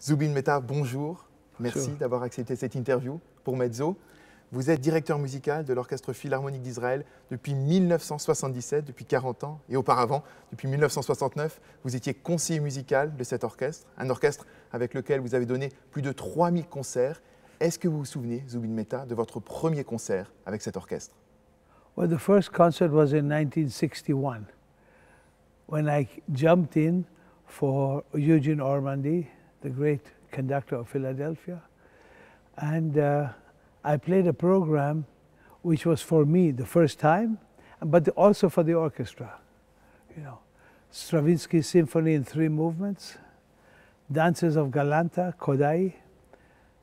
Zubin Mehta, bonjour. Merci d'avoir accepté cette interview pour Mezzo. Vous êtes directeur musical de l'Orchestre Philharmonique d'Israël depuis 1977, depuis 40 ans. Et auparavant, depuis 1969, vous étiez conseiller musical de cet orchestre, un orchestre avec lequel vous avez donné plus de 3000 concerts. Est-ce que vous vous souvenez, Zubin Mehta, de votre premier concert avec cet orchestre? Well, the first concert was in 1961, when I jumped in for Eugene Ormandy, the great conductor of Philadelphia. And I played a program which was for me the first time, but also for the orchestra. You know, Stravinsky's Symphony in 3 movements, Dances of Galanta, Kodai,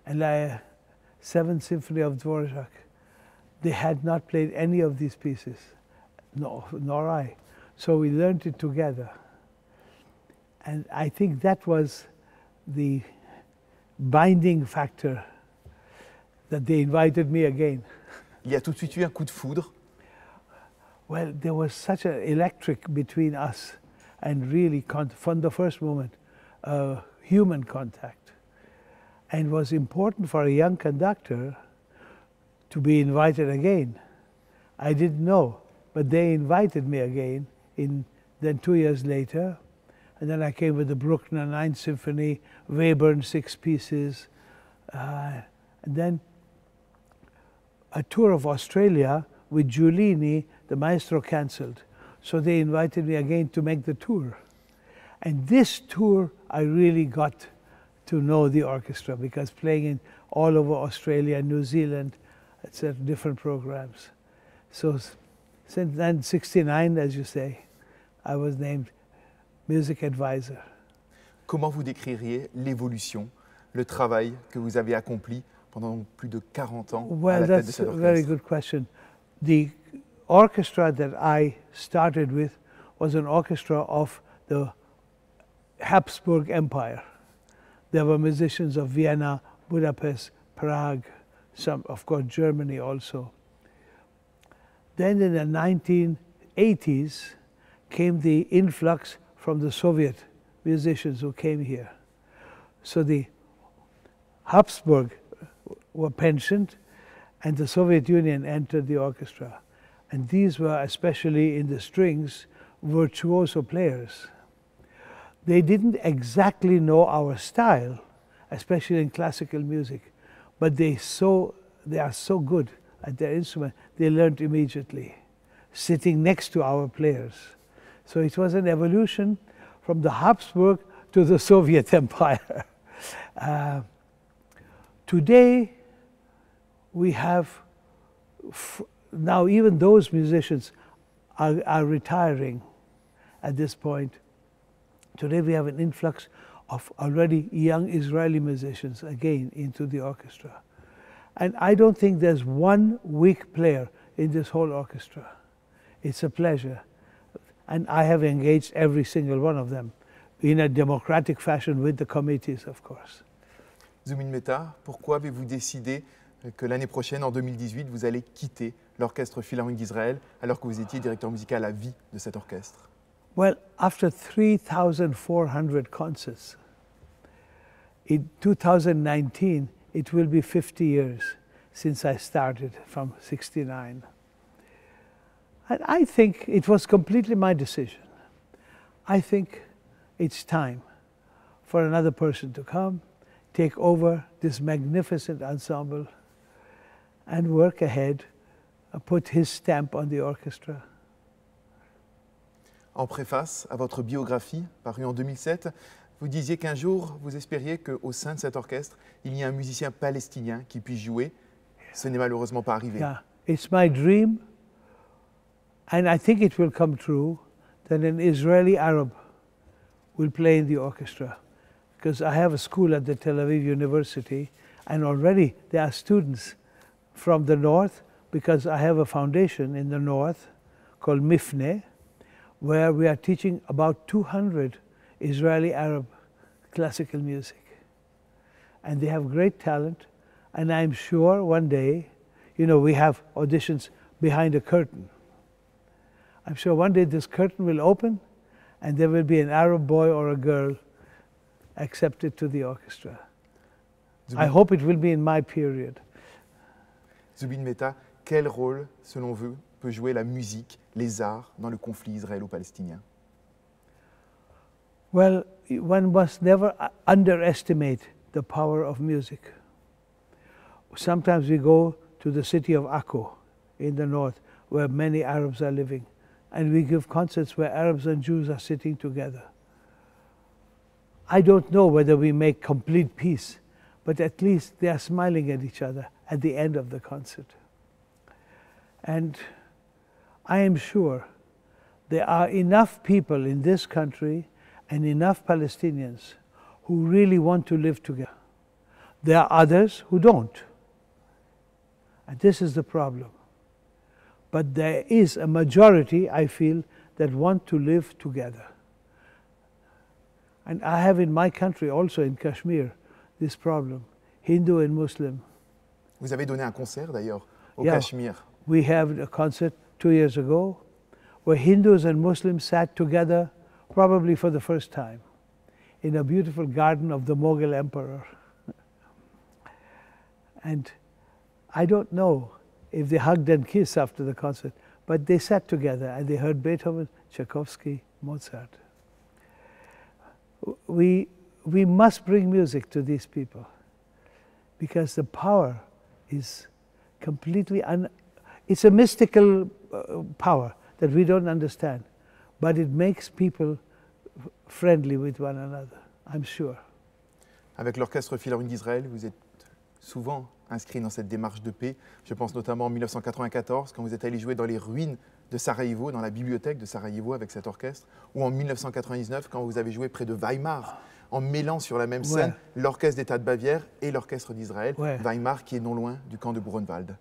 and the 7th Symphony of Dvorak. They had not played any of these pieces, nor I. So we learned it together. And I think that was the binding factor that they invited me again. Il y a tout de suite eu un coup de foudre. Well, there was such an electric between us, and really, from the first moment, human contact. And it was important for a young conductor to be invited again. I didn't know, but they invited me again. Then 2 years later, and then I came with the Bruckner 9th Symphony, Webern 6 pieces, and then a tour of Australia with Giulini, the maestro cancelled. So they invited me again to make the tour. And this tour, I really got to know the orchestra, because playing in all over Australia, New Zealand, etc., different programs. So since then, 1969, as you say, I was named music advisor. Comment vous décririez l'évolution, le travail que vous avez accompli pendant plus de 40 ans à la tête de cet orchestre? Well, that's a very good question. The orchestra that I started with was an orchestra of the Habsburg Empire. There were musicians of Vienna, Budapest, Prague, some, of course, Germany also. Then in the 1980s came the influx from the Soviet musicians who came here. So the Habsburg were pensioned, and the Soviet Union entered the orchestra. And these were, especially in the strings, virtuoso players. They didn't exactly know our style, especially in classical music, but they are so good at their instrument, they learned immediately, sitting next to our players. So it was an evolution from the Habsburg to the Soviet Empire. Today, we have, now even those musicians are retiring at this point. Today we have an influx of already young Israeli musicians again into the orchestra. And I don't think there's one weak player in this whole orchestra. It's a pleasure. And I have engaged every single one of them in a democratic fashion with the committees, of course. Zubin Mehta, pourquoi avez-vous décidé que l'année prochaine, en 2018, vous allez quitter l'Orchestre Philharmonique d'Israël alors que vous étiez directeur musical à vie de cet orchestre? Well, after 3,400 concerts, in 2019, it will be 50 years since I started from 1969. And I think it was completely my decision. I think it's time for another person to come, take over this magnificent ensemble, and work ahead, put his stamp on the orchestra. En préface à votre biographie, parue en 2007, vous disiez qu'un jour, vous espériez qu'au sein de cet orchestre, il y ait un musicien palestinien qui puisse jouer. Ce n'est malheureusement pas arrivé. Yeah, it's my dream, and I think it will come true, that an Israeli Arab will play in the orchestra. Because I have a school at the Tel Aviv University, and already there are students from the north, because I have a foundation in the north called Mifne, where we are teaching about 200 Israeli Arab classical music. And they have great talent, and I'm sure one day, you know, we have auditions behind a curtain. I'm sure one day this curtain will open, and there will be an Arab boy or a girl accepted to the orchestra. Zubin, I hope it will be in my period. Zubin Mehta, quel rôle, selon vous, peut jouer la musique, les arts dans le conflit israélo-palestinien? Well, one must never underestimate the power of music. Sometimes we go to the city of Akko in the north, where many Arabs are living, and we give concerts where Arabs and Jews are sitting together. I don't know whether we make complete peace, but at least they are smiling at each other at the end of the concert. And I am sure there are enough people in this country and enough Palestinians who really want to live together. There are others who don't. And this is the problem. But there is a majority, I feel, that want to live together. And I have in my country, also in Kashmir, this problem, Hindu and Muslim. Vous avez donné un concert d'ailleurs au Cachemire. We have a concert 2 years ago where Hindus and Muslims sat together probably for the first time in a beautiful garden of the Mughal emperor. And I don't know if they hugged and kissed after the concert, but they sat together and they heard Beethoven, Tchaikovsky, Mozart. We must bring music to these people because the power is completely, it's a mystical power that we don't understand, but it makes people friendly with one another, I'm sure. Avec l'Orchestre Philharmonique d'Israël, vous êtes souvent inscrit dans cette démarche de paix. Je pense notamment en 1994, quand vous êtes allé jouer dans les ruines de Sarajevo, dans la bibliothèque de Sarajevo avec cet orchestre, ou en 1999, quand vous avez joué près de Weimar, en mêlant sur la même scène l'Orchestre d'État de Bavière et l'Orchestre d'Israël, Weimar qui est non loin du camp de Buchenwald.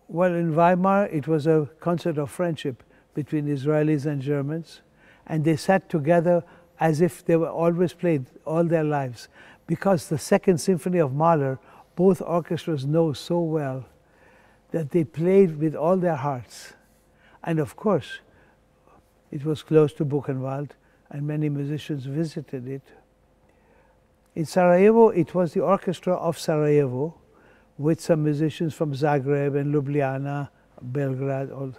Well, in Weimar, it was a concert of friendship between Israelis and Germans, and they sat together as if they were always played all their lives, because the Second Symphony of Mahler, both orchestras know so well that they played with all their hearts. And of course, it was close to Buchenwald, and many musicians visited it. In Sarajevo, it was the Orchestra of Sarajevo, with some musicians from Zagreb and Ljubljana, Belgrade,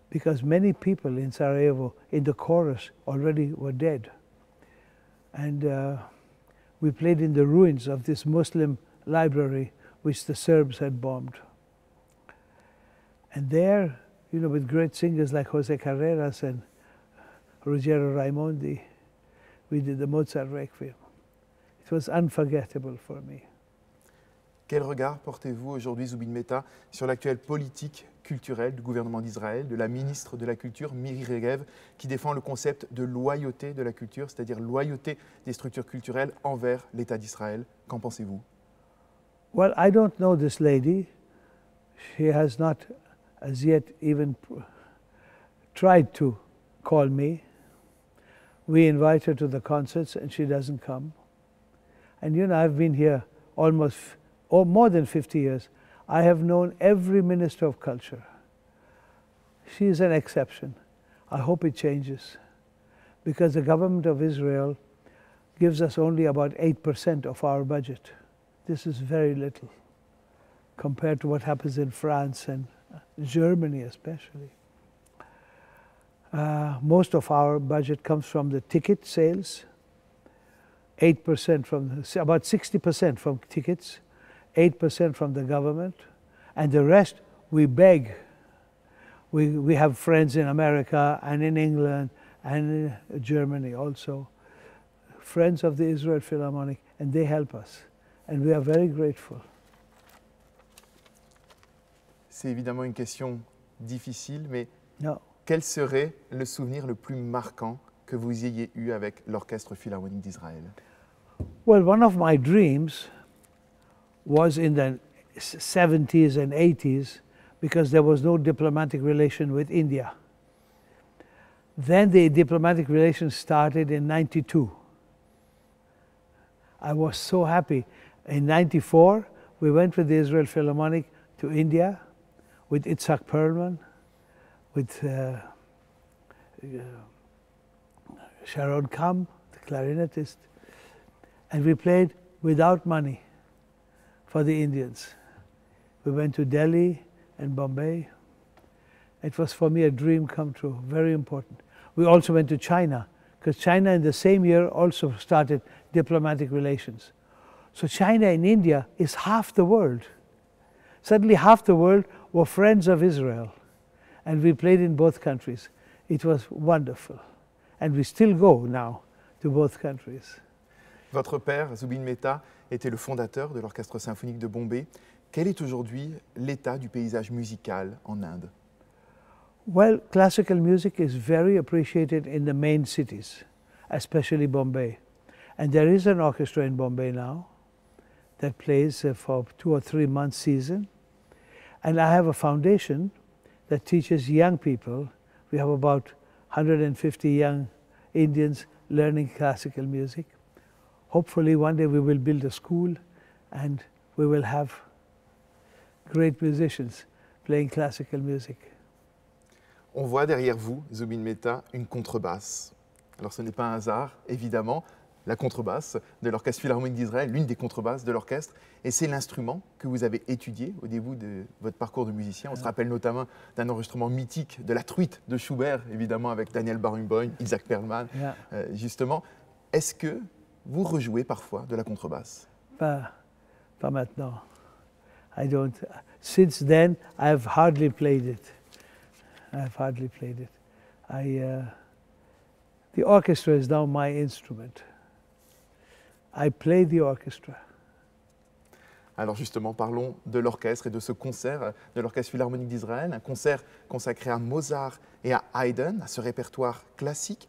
because many people in Sarajevo, in the chorus, already were dead. And we played in the ruins of this Muslim library, which the Serbs had bombed. And there, you know, with great singers like Jose Carreras and Ruggero Raimondi, we did the Mozart Requiem. It was unforgettable for me. Quel regard portez-vous aujourd'hui, Zubin Mehta, sur l'actuelle politique culturelle du gouvernement d'Israël, de la ministre de la Culture, Miri Regev, qui défend le concept de loyauté de la culture, c'est-à-dire loyauté des structures culturelles envers l'État d'Israël? Qu'en pensez-vous? Well, I don't know this lady. She has not as yet even tried to call me. We invite her to the concerts and she doesn't come. And you know, I've been here almost more than 50 years. I have known every minister of culture. She is an exception. I hope it changes, because the government of Israel gives us only about 8% of our budget. This is very little compared to what happens in France and Germany especially. Most of our budget comes from the ticket sales, 8% from, about 60% from tickets, 8% from the government, and the rest we beg. We have friends in America and in England and in Germany also, friends of the Israel Philharmonic, and they help us, and we are very grateful. C'est évidemment une question difficile, mais No. quel serait le souvenir le plus marquant que vous ayez eu avec l'Orchestre Philharmonique d'Israël? Well, one of my dreams was in the 70s and 80s, because there was no diplomatic relation with India. Then the diplomatic relations started in 92. I was so happy. In 94, we went with the Israel Philharmonic to India with Itzhak Perlman, with Sharon Kam, the clarinetist, And we played without money for the Indians. We went to Delhi and Bombay. It was for me a dream come true, very important. We also went to China, because China in the same year also started diplomatic relations. So China and India is half the world. Suddenly half the world were friends of Israel. And we played in both countries. It was wonderful. And we still go now to both countries. Votre père, Zubin Mehta, était le fondateur de l'Orchestre symphonique de Bombay. Quel est aujourd'hui l'état du paysage musical en Inde? Well, classical music is very appreciated in the main cities, especially Bombay. And there is an orchestra in Bombay now that plays for 2 or 3 months season. And I have a foundation that teaches young people. We have about 150 young Indians learning classical music. Hopefully one day we will build a school and we will have great musicians playing classical music. On voit derrière vous, Zubin Mehta, une contrebasse. Alors ce n'est pas un hasard, évidemment, la contrebasse de l'Orchestre Philharmonique d'Israël, l'une des contrebasses de l'orchestre, et c'est l'instrument que vous avez étudié au début de votre parcours de musicien. On se rappelle notamment d'un enregistrement mythique de la truite de Schubert, évidemment avec Daniel Barenboim, Isaac Perlman, justement. Est-ce que vous rejouez parfois de la contrebasse? Pas maintenant. I don't. Since then, I've hardly played it. I've hardly played it. The orchestra is now my instrument. I play the orchestra. Alors justement, parlons de l'orchestre et de ce concert de l'Orchestre Philharmonique d'Israël, un concert consacré à Mozart et à Haydn, à ce répertoire classique.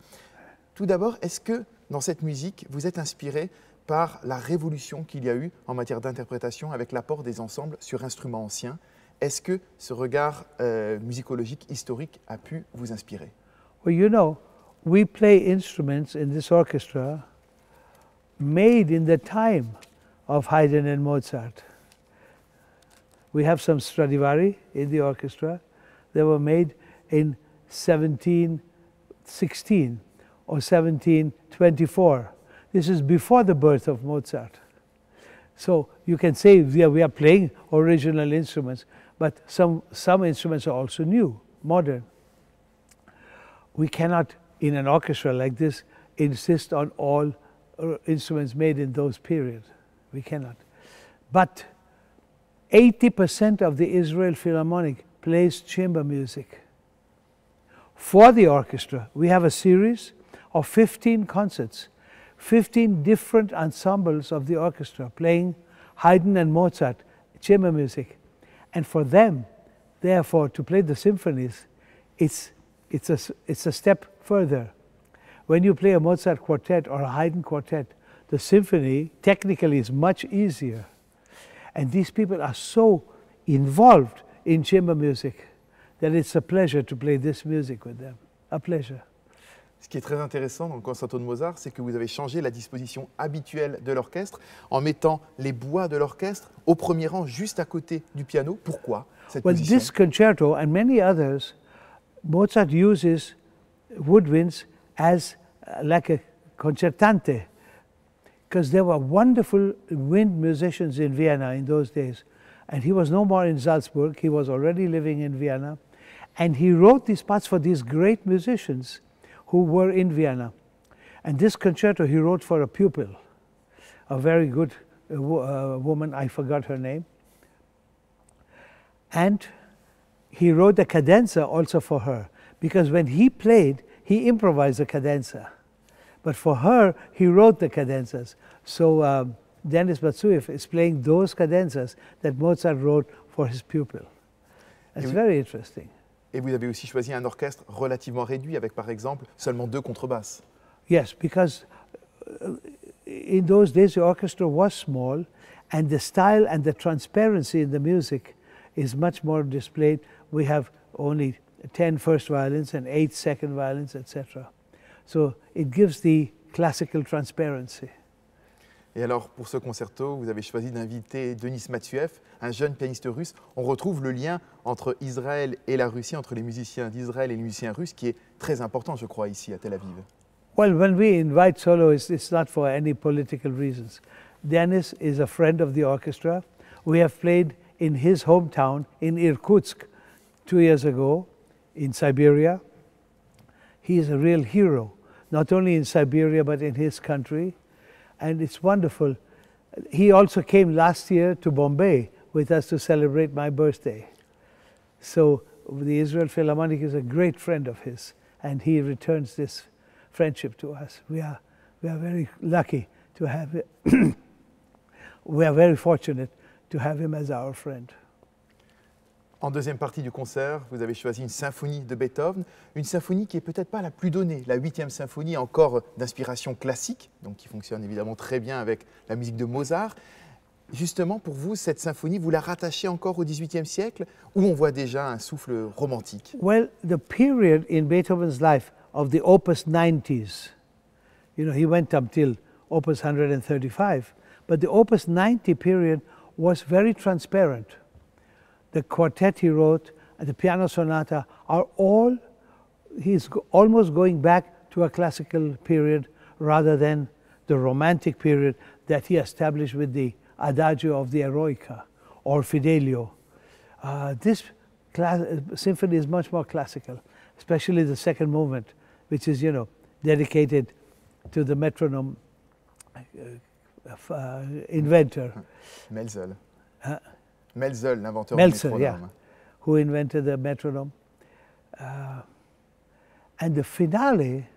Tout d'abord, est-ce que dans cette musique, vous êtes inspiré par la révolution qu'il y a eu en matière d'interprétation avec l'apport des ensembles sur instruments anciens? Est-ce que ce regard musicologique, historique a pu vous inspirer? Well, you know, we play instruments in this orchestra made in the time of Haydn and Mozart. We have some Stradivari in the orchestra. They were made in 1716 or 1724. This is before the birth of Mozart. So you can say we are playing original instruments, but some instruments are also new, modern. We cannot, in an orchestra like this, insist on all instruments made in those periods. We cannot. But 80% of the Israel Philharmonic plays chamber music. For the orchestra, we have a series of 15 concerts, 15 different ensembles of the orchestra playing Haydn and Mozart chamber music. And for them, therefore, to play the symphonies, it's a step further. When you play a Mozart quartet or a Haydn quartet, the symphony technically is much easier. And these people are so involved in chamber music that it's a pleasure to play this music with them. A pleasure. Ce qui est très intéressant dans le concerto de Mozart, c'est que vous avez changé la disposition habituelle de l'orchestre en mettant les bois de l'orchestre au premier rang, juste à côté du piano. Pourquoi cette position? This concerto and many others, Mozart uses woodwinds as like a concertante, because there were wonderful wind musicians in Vienna in those days. And he was no more in Salzburg, he was already living in Vienna. And he wrote these parts for these great musicians who were in Vienna. And this concerto he wrote for a pupil, a very good woman, I forgot her name. And he wrote a cadenza also for her, because when he played, he improvised the cadenza. But for her, he wrote the cadenzas. So Denis Batsuev is playing those cadenzas that Mozart wrote for his pupil. It's very interesting. Et vous avez aussi choisi un orchestre relativement réduit, avec par exemple seulement 2 contrebasses. Yes, because in those days the orchestra was small, and the style and the transparency in the music is much more displayed. We have only 10 first violins and 8 second violins, etc. So it gives the classical transparency. Et alors, pour ce concerto, vous avez choisi d'inviter Denis Matsuev, un jeune pianiste russe. On retrouve le lien entre Israël et la Russie, entre les musiciens d'Israël et les musiciens russes, qui est très important, je crois, ici à Tel Aviv. Well, when we invite soloists, it's not for any political reasons. Dennis is a friend of the orchestra. We have played in his hometown in Irkutsk 2 years ago in Siberia. He is a real hero, not only in Siberia but in his country, and it's wonderful. He also came last year to Bombay with us to celebrate my birthday. So the Israel Philharmonic is a great friend of his, and he returns this friendship to us. We are very lucky to have it. We are very fortunate to have him as our friend. En deuxième partie du concert, vous avez choisi une symphonie de Beethoven, une symphonie qui est peut-être pas la plus donnée, la 8e symphonie, encore d'inspiration classique, donc qui fonctionne évidemment très bien avec la musique de Mozart. Justement, pour vous, cette symphonie, vous la rattachez encore au XVIIIe siècle, où on voit déjà un souffle romantique? Well, the period in Beethoven's life of the Opus 90s, you know, he went up till Opus 135, but the Opus 90 period was very transparent. The quartet he wrote and the piano sonata are all, he's almost going back to a classical period rather than the romantic period that he established with the Adagio of the Eroica or Fidelio. This symphony is much more classical, especially the second movement, which is, you know, dedicated to the metronome inventor. Mezzo. Mezzo, l'inventeur du Mezzo, métronome. yeah, who invented the metronome. And the finale,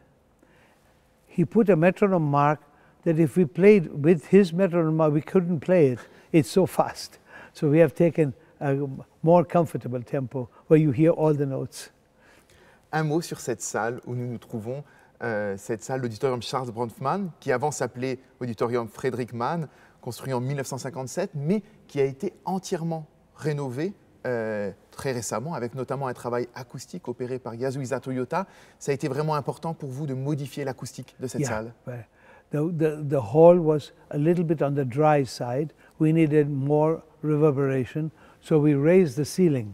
he put a metronome mark that if we played with his metronome mark, we couldn't play it. It's so fast. So we have taken a more comfortable tempo where you hear all the notes. Un mot sur cette salle où nous nous trouvons, cette salle, l'Auditorium Charles Bronfman, qui avant s'appelait Auditorium Frédéric Mann, construit en 1957, mais qui a été entièrement rénové très récemment, avec notamment un travail acoustique opéré par Yasuhisa Toyota. Ça a été vraiment important pour vous de modifier l'acoustique de cette salle? The hall was a little bit on the dry side. We needed more reverberation, so we raised the ceiling.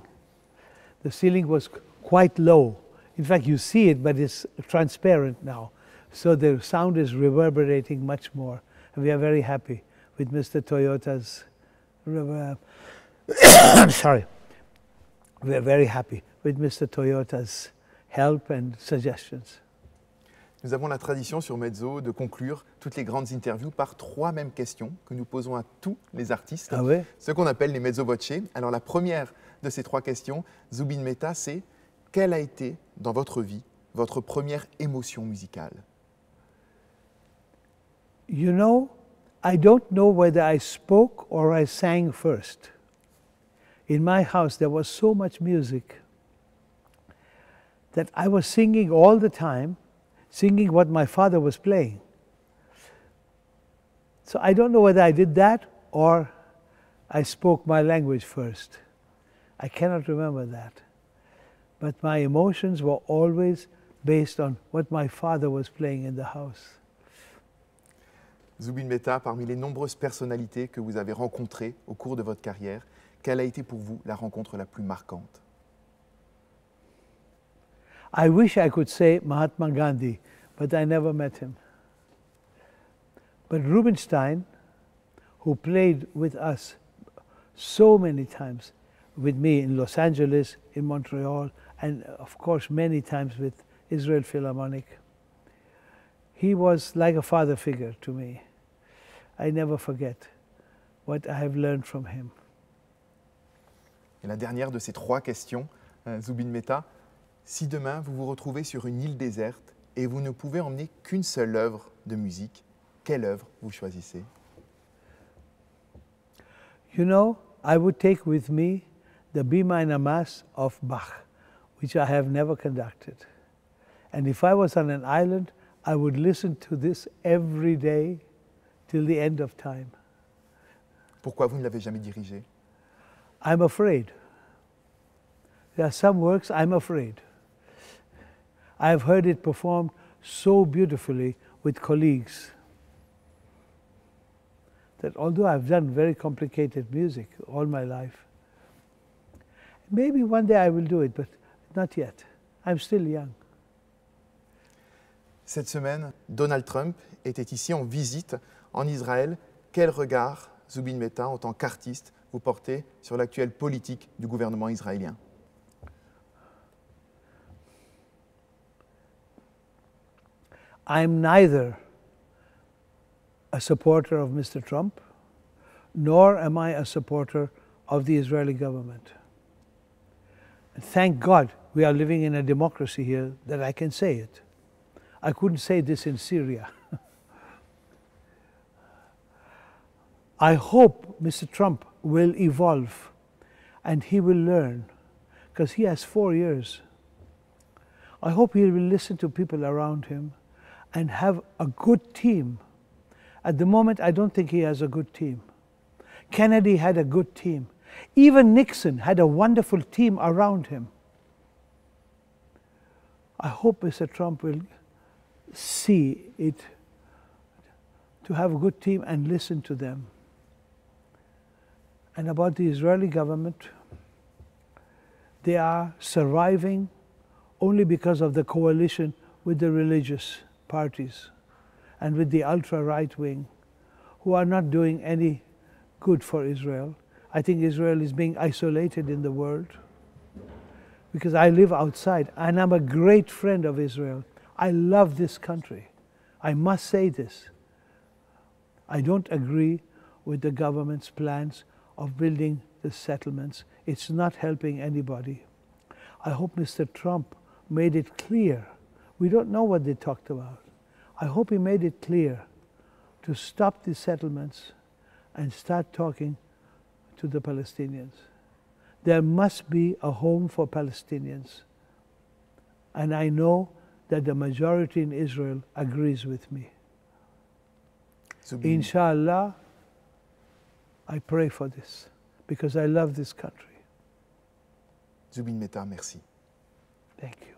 The ceiling was quite low. In fact, you see it, but it's transparent now. So the sound is reverberating much more. And we are very happy with Mr. Toyota's sorry. We are very happy with Mr. Toyota's help and suggestions. Nous avons la tradition sur Mezzo de conclure toutes les grandes interviews par 3 mêmes questions que nous posons à tous les artistes, ce qu'on appelle les mezzo voce. Alors la première de ces 3 questions, Zubin Mehta, c'est: quelle a été dans votre vie votre première émotion musicale? You know, I don't know whether I spoke or I sang first. In my house there was so much music that I was singing all the time, singing what my father was playing. So I don't know whether I did that or I spoke my language first. I cannot remember that. But my emotions were always based on what my father was playing in the house. Zubin Mehta, parmi les nombreuses personnalités que vous avez rencontrées au cours de votre carrière, quelle a été pour vous la rencontre la plus marquante? I wish I could say Mahatma Gandhi, but I never met him. But Rubinstein, who played with us so many times, with me in Los Angeles, in Montreal, and of course many times with Israel Philharmonic, he was like a father figure to me. I never forget what I have learned from him. Et la dernière de ces 3 questions, Zubin Mehta, si demain vous vous retrouvez sur une île déserte et vous ne pouvez emmener qu'une seule œuvre de musique, quelle œuvre vous choisissez? You know, I would take with me the B minor Mass of Bach, which I have never conducted. And if I was on an island, I would listen to this every day till the end of time. Pourquoi vous ne l'avez jamais dirigé? I'm afraid. There are some works I'm afraid. I've heard it performed so beautifully with colleagues that although I've done very complicated music all my life, maybe one day I will do it, but not yet. I'm still young. Cette semaine, Donald Trump était ici en visite en Israël. Quel regard, Zubin Mehta, en tant qu'artiste, vous portez sur l'actuelle politique du gouvernement israélien? I'm neither a supporter of Mr. Trump, nor am I a supporter of the Israeli government. And thank God we are living in a democracy here that I can say it. I couldn't say this in Syria. I hope Mr. Trump will evolve and he will learn, because he has 4 years. I hope he will listen to people around him and have a good team. At the moment, I don't think he has a good team. Kennedy had a good team. Even Nixon had a wonderful team around him. I hope Mr. Trump will see it to have a good team and listen to them. And about the Israeli government, they are surviving only because of the coalition with the religious parties and with the ultra-right wing, who are not doing any good for Israel. I think Israel is being isolated in the world, because I live outside and I'm a great friend of Israel. I love this country. I must say this. I don't agree with the government's plans of building the settlements. It's not helping anybody. I hope Mr. Trump made it clear. We don't know what they talked about. I hope he made it clear to stop the settlements and start talking to the Palestinians. There must be a home for Palestinians. And I know that the majority in Israel agrees with me. Zubin. Inshallah, I pray for this, because I love this country. Zubin Mehta, merci. Thank you.